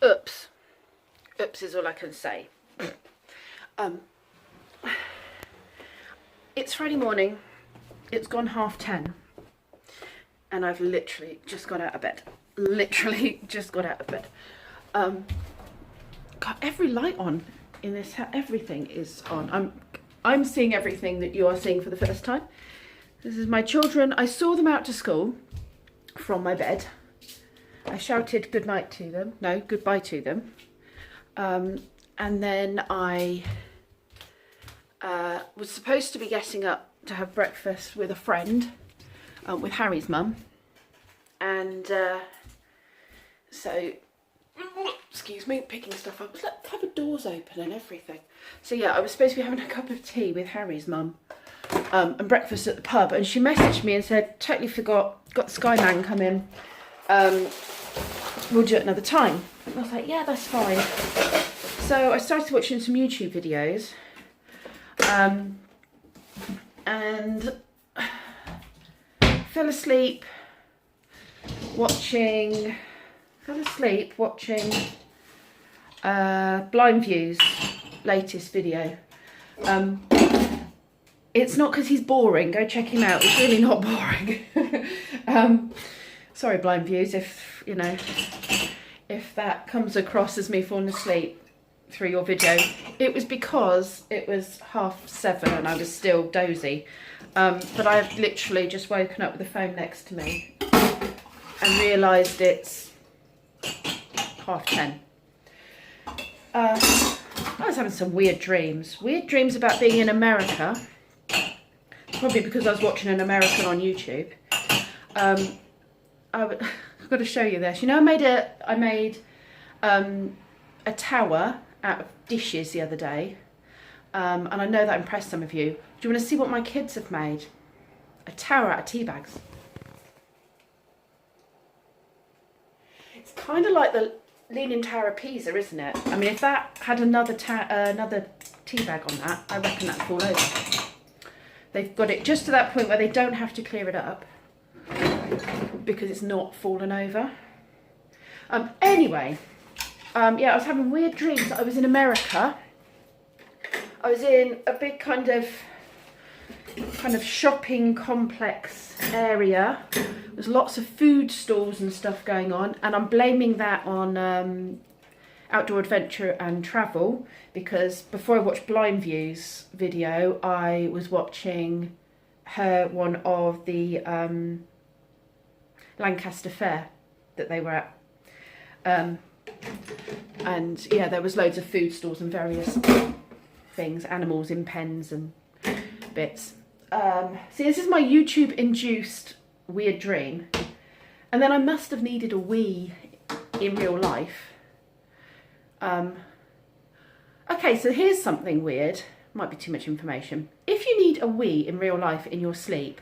Oops. Oops is all I can say. It's Friday morning. It's gone 10:30. And I've literally just got out of bed. Literally just got out of bed. Got every light on in this house. Everything is on. I'm seeing everything that you are seeing for the first time. This is my children. I saw them out to school from my bed. I shouted goodnight to them. No, goodbye to them. And then I was supposed to be getting up to have breakfast with a friend, with Harry's mum. And so, excuse me, picking stuff up. Look, cupboard doors open and everything. So yeah, I was supposed to be having a cup of tea with Harry's mum and breakfast at the pub. And she messaged me and said, totally forgot, got Skyman coming. We'll do it another time. And I was like, yeah, that's fine. So I started watching some YouTube videos. And fell asleep watching Blind View's latest video. It's not because he's boring, go check him out, it's really not boring. Sorry Blind Views if, you know, if that comes across as me falling asleep through your video. It was because it was 7:30 and I was still dozy. But I've literally just woken up with the phone next to me and realised it's 10:30. I was having some weird dreams. Weird dreams about being in America. Probably because I was watching an American on YouTube. I've got to show you this. You know, I made a tower out of dishes the other day. And I know that impressed some of you. Do you want to see what my kids have made? A tower out of tea bags. It's kind of like the Leaning Tower of Pisa, isn't it? I mean, if that had another tea bag on that, I reckon that'd fall over. They've got it just to that point where they don't have to clear it up because it's not fallen over. Anyway, yeah, I was having weird dreams that I was in America. I was in a big kind of shopping complex area. There's lots of food stalls and stuff going on, and I'm blaming that on Outdoor Adventure and Travel, because before I watched Blind View's video, I was watching one of the Lancaster Fair that they were at. And yeah, there was loads of food stalls and various things, animals in pens and bits. See, this is my YouTube induced weird dream, and then I must have needed a wee in real life. Okay, so here's something weird, might be too much information. If you need a wee in real life in your sleep,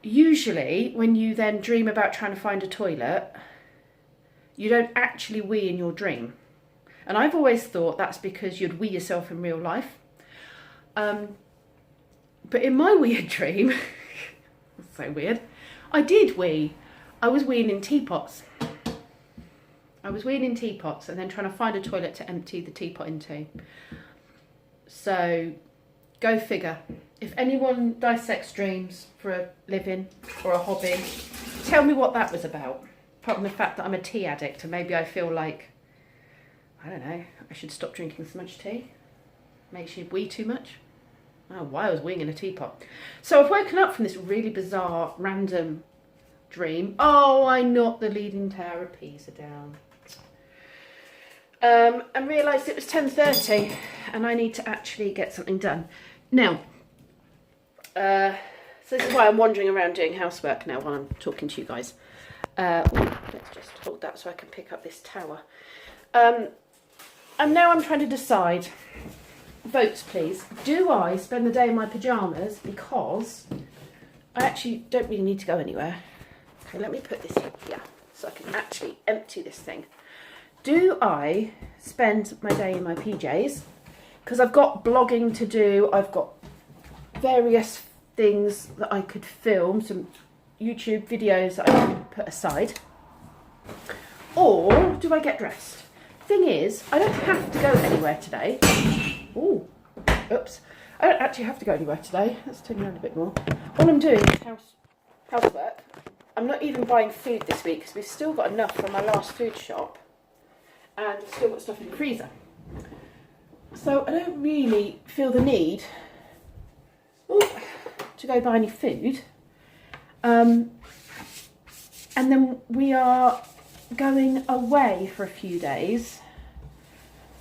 usually when you then dream about trying to find a toilet, you don't actually wee in your dream. And I've always thought that's because you'd wee yourself in real life. But in my weird dream, that's so weird, I did wee. I was weeing in teapots. I was weeing in teapots and then trying to find a toilet to empty the teapot into. So, go figure. If anyone dissects dreams for a living or a hobby, tell me what that was about. Apart from the fact that I'm a tea addict and maybe I feel like, I don't know, I should stop drinking so much tea. Makes you wee too much. Oh, why I was weeing in a teapot. So I've woken up from this really bizarre, random dream. Oh, I knocked the Leaning Tower of Pisa down. And realised it was 10:30 and I need to actually get something done. Now, so this is why I'm wandering around doing housework now while I'm talking to you guys. Let's just hold that so I can pick up this tower. And now I'm trying to decide, votes please, do I spend the day in my pyjamas because I actually don't really need to go anywhere. Okay, let me put this here so I can actually empty this thing. Do I spend my day in my PJs? Because I've got blogging to do, I've got various things that I could film, some YouTube videos that I could put aside. or do I get dressed? Thing is, I don't have to go anywhere today. Ooh, oops. I don't actually have to go anywhere today. Let's turn around a bit more. All I'm doing is housework. I'm not even buying food this week because we've still got enough from my last food shop, and we've still got stuff in the freezer. So I don't really feel the need to go buy any food. And then we are going away for a few days.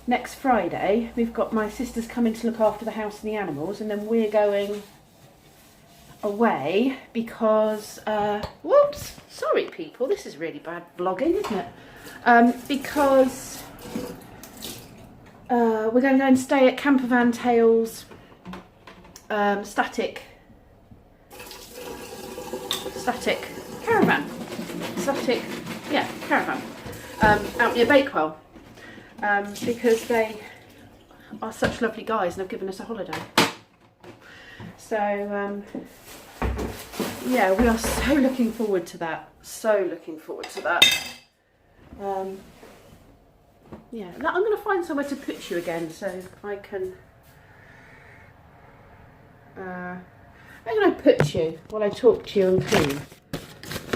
Next Friday, we've got my sisters coming to look after the house and the animals, and then we're going away because, whoops, sorry people, this is really bad vlogging, isn't it? Because we're going to go and stay at Campervan Tales static caravan. Caravan. Out near Bakewell. Because they are such lovely guys and have given us a holiday. So, yeah, we are so looking forward to that. Yeah, I'm going to find somewhere to put you again so I can... where can I put you while I talk to you and clean?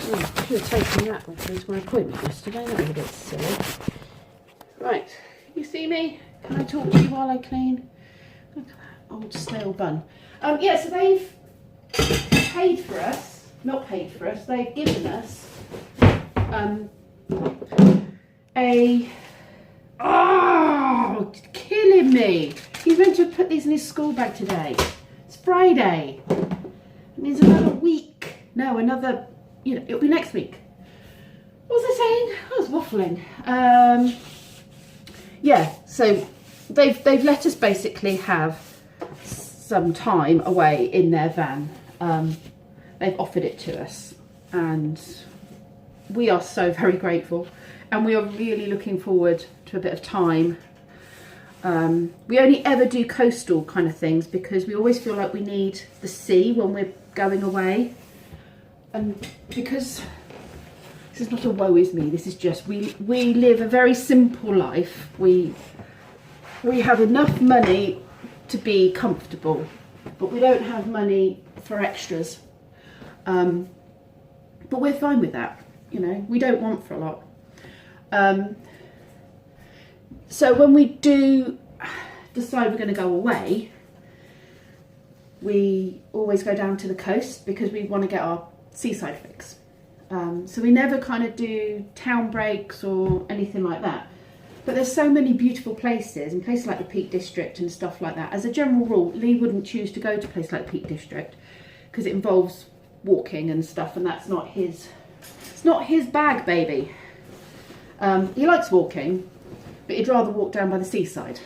Oh, I should have taken that with me to my appointment yesterday. That was a bit silly. Right, you see me? Can I talk to you while I clean? Look at that old stale bun. Yeah, so they've paid for us. Not paid for us. They've given us oh, it's killing me. He's meant to have put these in his school bag today. It's Friday. It means another week. No, another, it'll be next week. What was I saying? I was waffling. Yeah, so they've let us basically have some time away in their van. They've offered it to us, and we are so very grateful, and we are really looking forward to a bit of time. We only ever do coastal kind of things because we always feel like we need the sea when we're going away, and because this is not a woe is me, this is just we live a very simple life. We have enough money to be comfortable, but we don't have money for extras. But we're fine with that, we don't want for a lot. So when we do decide we're going to go away, we always go down to the coast because we want to get our seaside fix. So we never kind of do town breaks or anything like that. But there's so many beautiful places, and places like the Peak District and stuff like that. As a general rule, Lee wouldn't choose to go to a place like Peak District because it involves walking and stuff, and that's not his. It's not his bag, baby. He likes walking, but he'd rather walk down by the seaside.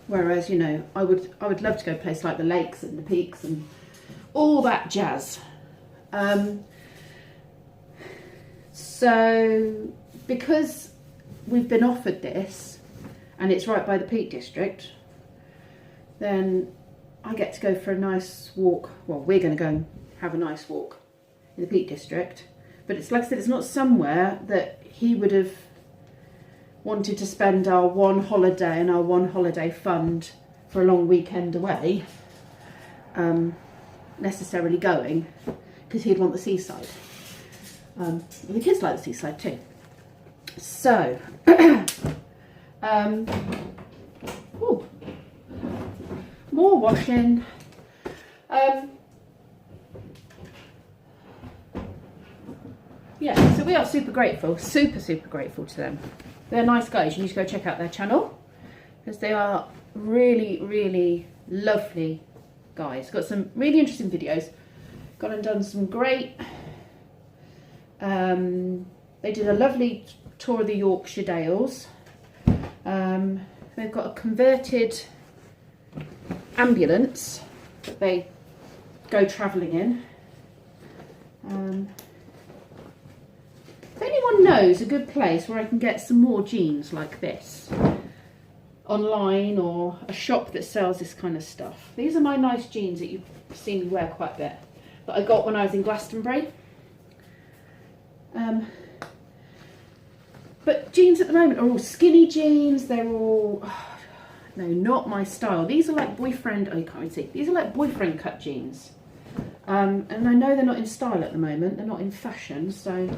Whereas, I would love to go to a place like the lakes and the peaks and all that jazz. So because we've been offered this and it's right by the Peak District, then I get to go for a nice walk. Well, we're going to go and have a nice walk in the Peak District, but it's like I said, it's not somewhere that he would have wanted to spend our one holiday and our one holiday fund for a long weekend away, necessarily going, because he'd want the seaside. The kids like the seaside too. So, ooh, more washing. Yeah, so we are super grateful, super grateful to them. They're nice guys. You need to go check out their channel because they are really lovely guys. Got some really interesting videos. Gone and done some great. They did a lovely tour of the Yorkshire Dales. They've got a converted ambulance that they go travelling in. If anyone knows a good place where I can get some more jeans like this online, or a shop that sells this kind of stuff. These are my nice jeans that you've seen me wear quite a bit, that I got when I was in Glastonbury. But jeans at the moment are all skinny jeans. They're all, oh, no, not my style. These are like boyfriend, oh, you can't really see. These are like boyfriend cut jeans. And I know they're not in style at the moment. They're not in fashion, so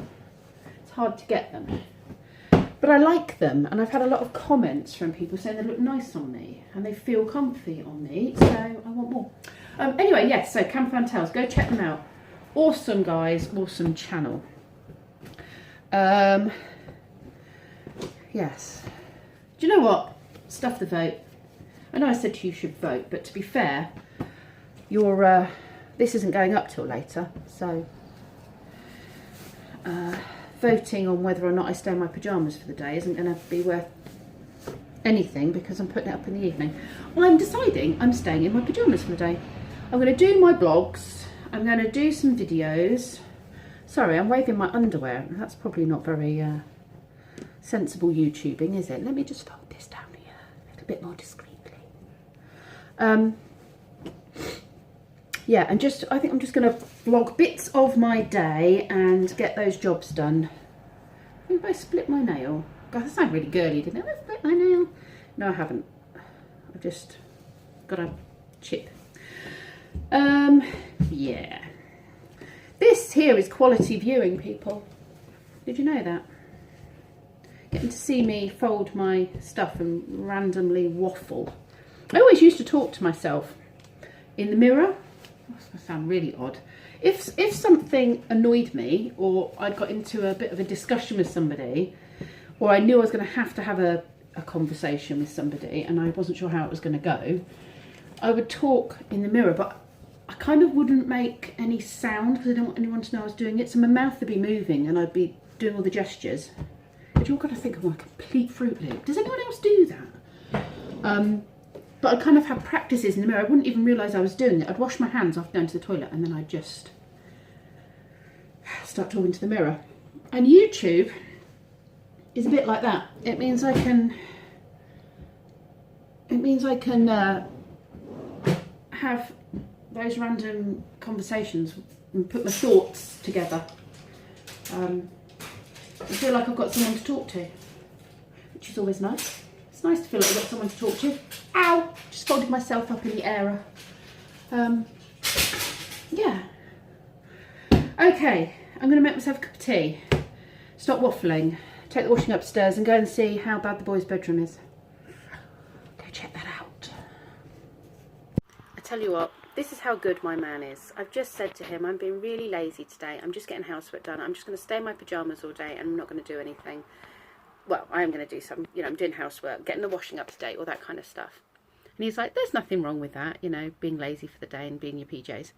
it's hard to get them. But I like them, and I've had a lot of comments from people saying they look nice on me and they feel comfy on me, so I want more. Anyway, yes, so Cam Fantails, go check them out. Awesome guys, awesome channel. Yes. Do you know what? Stuff the vote. I know I said to you should vote, but to be fair, your this isn't going up till later, so voting on whether or not I stay in my pyjamas for the day isn't going to be worth anything because I'm putting it up in the evening. I'm deciding I'm staying in my pyjamas for the day. I'm going to do my blogs. I'm going to do some videos. Sorry, I'm waving my underwear. That's probably not very sensible YouTubing, is it? Let me just fold this down here a little bit more discreetly. Yeah, and I think I'm just going to vlog bits of my day and get those jobs done. I think I split my nail. God, that sounded really girly, didn't it? I split my nail. No, I haven't. I've just got a chip. Yeah. This here is quality viewing, people. Did you know that? Getting to see me fold my stuff and randomly waffle. I always used to talk to myself in the mirror. That's going to sound really odd. If something annoyed me, or I got into a bit of a discussion with somebody, or I knew I was going to have a conversation with somebody and I wasn't sure how it was going to go, I would talk in the mirror, but I kind of wouldn't make any sound because I didn't want anyone to know I was doing it. So my mouth would be moving and I'd be doing all the gestures. But you're going to think I'm a complete Fruit Loop. Does anyone else do that? But I kind of had practices in the mirror. I wouldn't even realise I was doing it. I'd wash my hands after going to the toilet and then I'd just start talking to the mirror. And YouTube is a bit like that. It means I can have those random conversations and put my thoughts together. I feel like I've got someone to talk to, which is always nice. It's nice to feel like I've got someone to talk to. Ow! Just folded myself up in the air. Yeah. Okay, I'm going to make myself a cup of tea, stop waffling, take the washing upstairs and go and see how bad the boys' bedroom is. Go check that out. I tell you what, this is how good my man is. I've just said to him, I'm being really lazy today. I'm just getting housework done. I'm just going to stay in my pyjamas all day and I'm not going to do anything. Well, I am going to do some, I'm doing housework, getting the washing up to date, all that kind of stuff. And he's like, there's nothing wrong with that, being lazy for the day and being your PJs.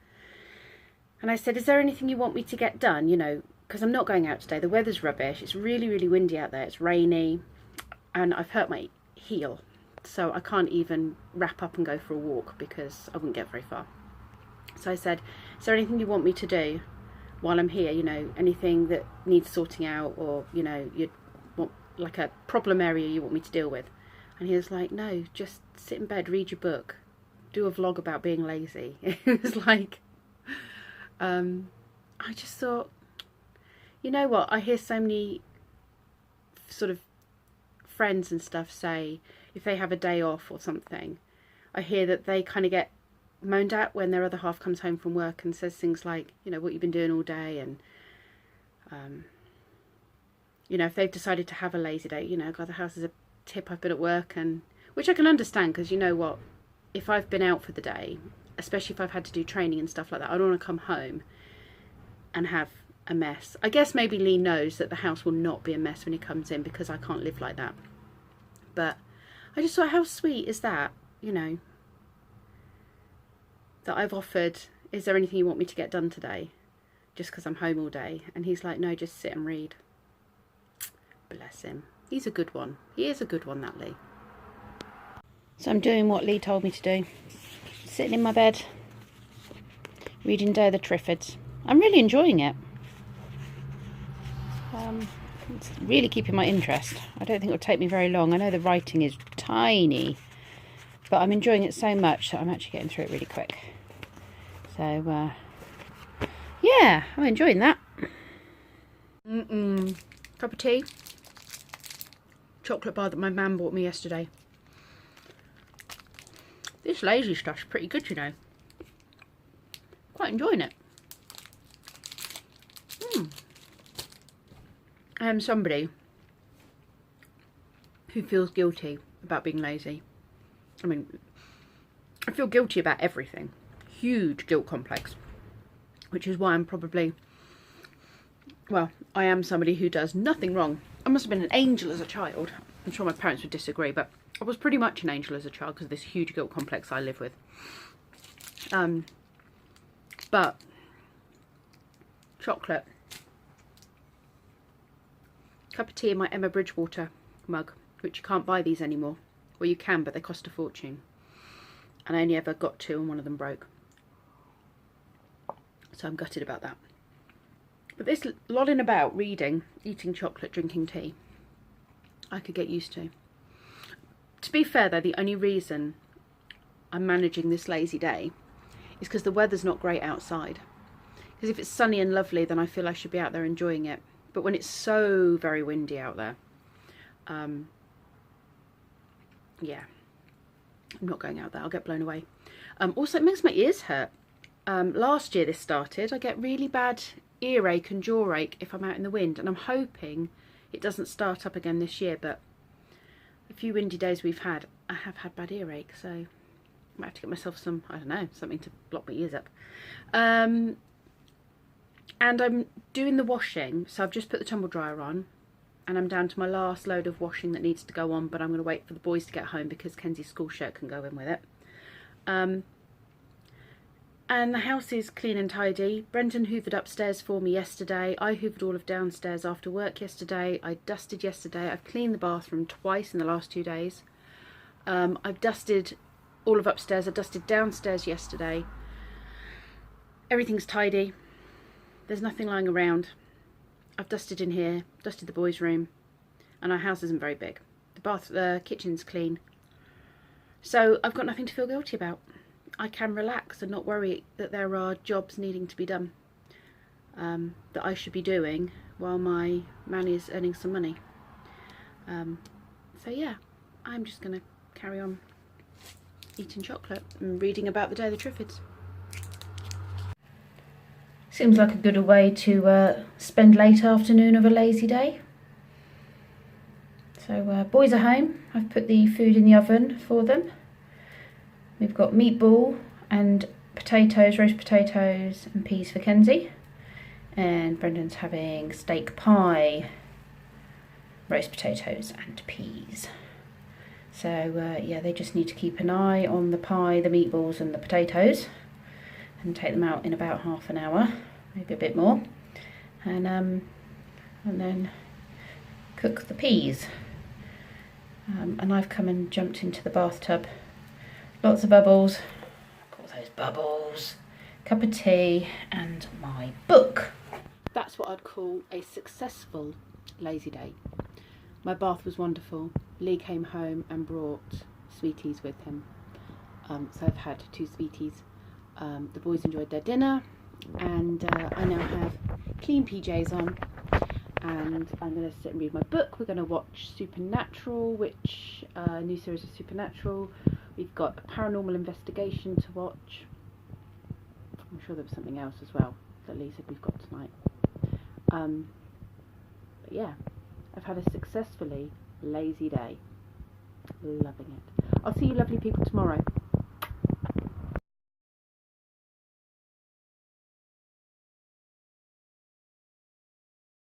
And I said, is there anything you want me to get done, because I'm not going out today. The weather's rubbish. It's really, really windy out there. It's rainy and I've hurt my heel. So I can't even wrap up and go for a walk because I wouldn't get very far. So I said, is there anything you want me to do while I'm here? Anything that needs sorting out or, you want like a problem area you want me to deal with? And he was like, no, just sit in bed, read your book, do a vlog about being lazy. It was like, I just thought, you know what? I hear so many sort of friends and stuff say if they have a day off or something, I hear that they kind of get moaned at when their other half comes home from work and says things like, what you've been doing all day, and if they've decided to have a lazy day, God, the house is a tip, I've been at work, and which I can understand, because you know what, if I've been out for the day, especially if I've had to do training and stuff like that, I don't want to come home and have a mess. I guess maybe Lee knows that the house will not be a mess when he comes in because I can't live like that. But I just thought, how sweet is that, that I've offered, is there anything you want me to get done today? Just because I'm home all day. And he's like, no, just sit and read. Bless him. He's a good one. He is a good one, that Lee. So I'm doing what Lee told me to do. Sitting in my bed, reading Day of the Triffids. I'm really enjoying it. It's really keeping my interest. I don't think it'll take me very long. I know the writing is tiny, but I'm enjoying it so much that I'm actually getting through it really quick. So, yeah, I'm enjoying that. Cup of tea. chocolate bar that my man bought me yesterday. This Lazy stuff's pretty good, you know. Quite enjoying it. I am somebody who feels guilty about being lazy. I mean, I feel guilty about everything. Huge guilt complex. Which is why I'm probably, well, I am somebody who does nothing wrong. I must have been an angel as a child. I'm sure my parents would disagree, but I was pretty much an angel as a child because of this huge guilt complex I live with. But chocolate. Cup of tea in my Emma Bridgewater mug, which you can't buy these anymore. Well, you can, but they cost a fortune. And I only ever got 2 and one of them broke. So I'm gutted about that. But this lolling about, reading, eating chocolate, drinking tea, I could get used to. To be fair though, the only reason I'm managing this lazy day is because the weather's not great outside. Because if it's sunny and lovely, then I feel I should be out there enjoying it. But when it's so very windy out there, yeah, I'm not going out there. I'll get blown away. Also, it makes my ears hurt. Last year this started. I get really bad earache and jaw ache if I'm out in the wind, and I'm hoping it doesn't start up again this year, but a few windy days we've had, I have had bad earache, so I might have to get myself some, I don't know, something to block my ears up. And I'm doing the washing, so I've just put the tumble dryer on, and I'm down to my last load of washing that needs to go on, but I'm going to wait for the boys to get home because Kenzie's school shirt can go in with it. And the house is clean and tidy. Brendan hoovered upstairs for me yesterday. I hoovered all of downstairs after work yesterday. I dusted yesterday. I've cleaned the bathroom twice in the last 2 days. I've dusted all of upstairs. I dusted downstairs yesterday. Everything's tidy. There's nothing lying around. I've dusted in here, dusted the boys' room, and our house isn't very big. The kitchen's clean. So I've got nothing to feel guilty about. I can relax and not worry that there are jobs needing to be done that I should be doing while my man is earning some money. So yeah, I'm just going to carry on eating chocolate and reading about the day of the Triffids. Seems like a good way to spend late afternoon of a lazy day. So boys are home. I've put the food in the oven for them. We've got meatball and potatoes, roast potatoes and peas for Kenzie. And Brendan's having steak pie, roast potatoes and peas. So yeah, they just need to keep an eye on the pie, the meatballs and the potatoes, and take them out in about half an hour, maybe a bit more. And then cook the peas. And I've come and jumped into the bathtub. Lots of bubbles, got those bubbles, cup of tea and my book. That's what I'd call a successful lazy day. My bath was wonderful. Lee came home and brought sweeties with him. So I've had 2 sweeties. The boys enjoyed their dinner, and I now have clean PJs on, and I'm going to sit and read my book. We're going to watch Supernatural, which a new series of Supernatural. We've got a paranormal investigation to watch. I'm sure there was something else as well that Lee said we've got tonight. But yeah, I've had a successfully lazy day. Loving it. I'll see you lovely people tomorrow.